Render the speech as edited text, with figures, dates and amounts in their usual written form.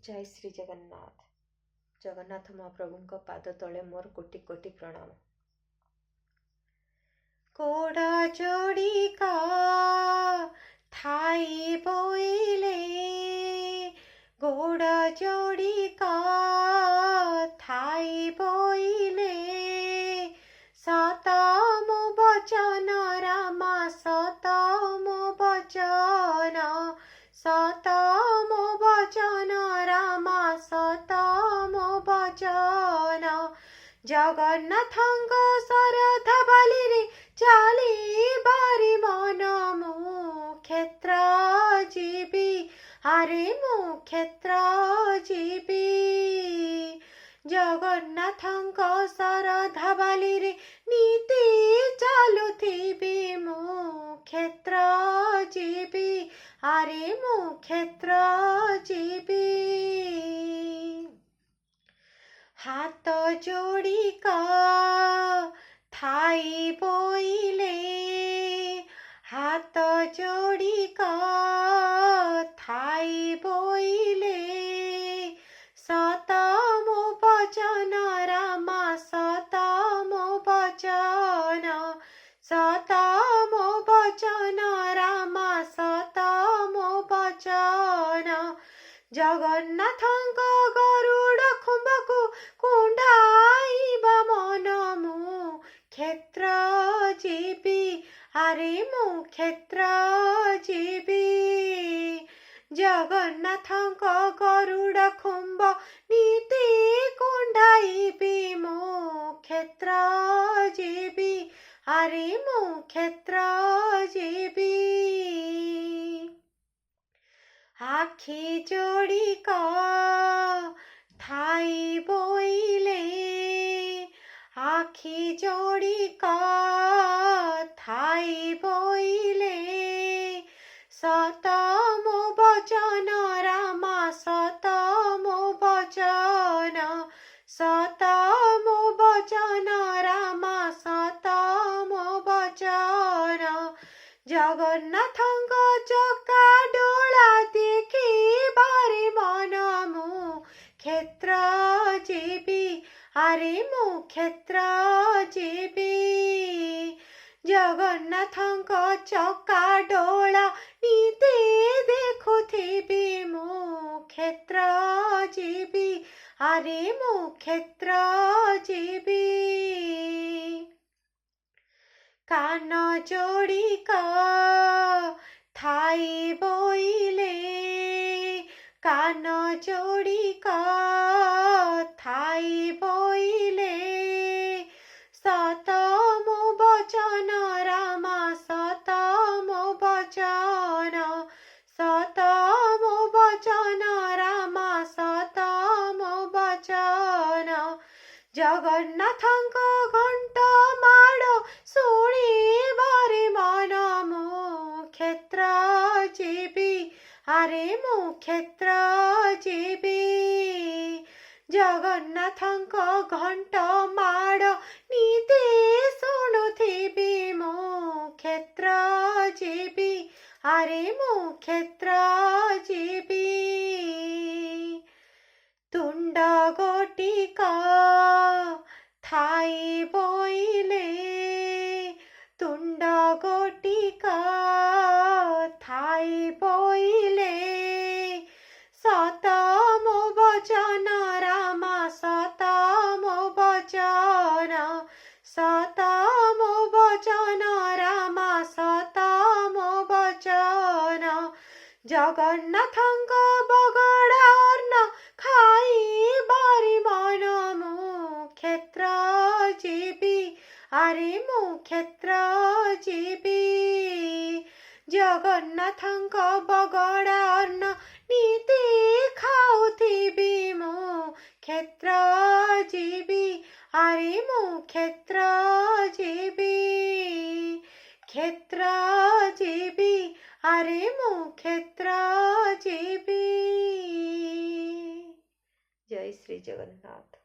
जय श्री जगन्नाथ। जगन्नाथ महाप्रभु पाद तले मोर कोटि कोटि प्रणाम। कोड़ा जोड़िका थाई बोइले, गोड़ा जोड़िका थाई बोइले, सतम वचन रामा सतम वचन, सतम वचन रामा सतम वचन। जगन्नाथंग शरधा बाली चाली बारी मन मु क्षेत्र जीवी, आरे मु क्षेत्र जीवी। जगन्नाथंग शरधा बाली नीति चालुथिबी मु क्षेत्र जीवी, आरे मु क्षेत्र जीवी। हाथ जोड़िका थाई बोइले, हाथ जोड़िका थाई बोइले, सतम वचन रामा सतम वचन, सतम वचन रामा सतम वचन। जगन्नाथंग गरुड़ खुंबकु कुंडाइबा मन मु क्षेत्र जीवी, आरे मु क्षेत्र जीवी। जगन्नाथंग गरुड़ खुंब नीति कुंडाइबी मु क्षेत्र जीवी, आरे मु क्षेत्र जीवी। आखि जोड़िका थाई बोइले, आखि जोड़िका थाई बोइले, सतम वचन रामा सतम वचन, सतम वचन रामा सतम वचन। जगन्नाथंग चका डोला देखी बारी मन मु क्षेत्र जीवी, आरे मु क्षेत्र जीवी। जगन्नाथंग चका डोला नीति देखुथिबी मु क्षेत्र जीवी, आरे मु क्षेत्र जीवी। कान जोड़िका थाई बोइले, कान जोड़िका थाई बोइले, सतम वचन रामा सतम वचन, सतम वचन रामा सतम वचन। जगन्नाथंग घंट माड़ शुणी बारी मन मु क्षेत्र जीवी, आरे मु क्षेत्र जीवी। जगन्नाथंग घंट माड़ नीति शुणुथिबी मु क्षेत्र जीवी, आरे मु क्षेत्र जीवी। तुंड गोटिका थाई बोइले, तुंड गोटिका थाई बोइले, सतम वचन रामा सतम वचन, सतम वचन रामा सतम वचन। जगन्नाथंग बगड़ा अन्न खाई बारी मन मु क्षेत्र जीवी, आरे मु क्षेत्र जीवी। जगन्नाथंग बगड़ा अन्न नीति खाउथिबी मु क्षेत्र जीवी, आरे मु क्षेत्र जीवी, क्षेत्र जीवी, आरे मु क्षेत्र जीवी। जय श्री जगन्नाथ।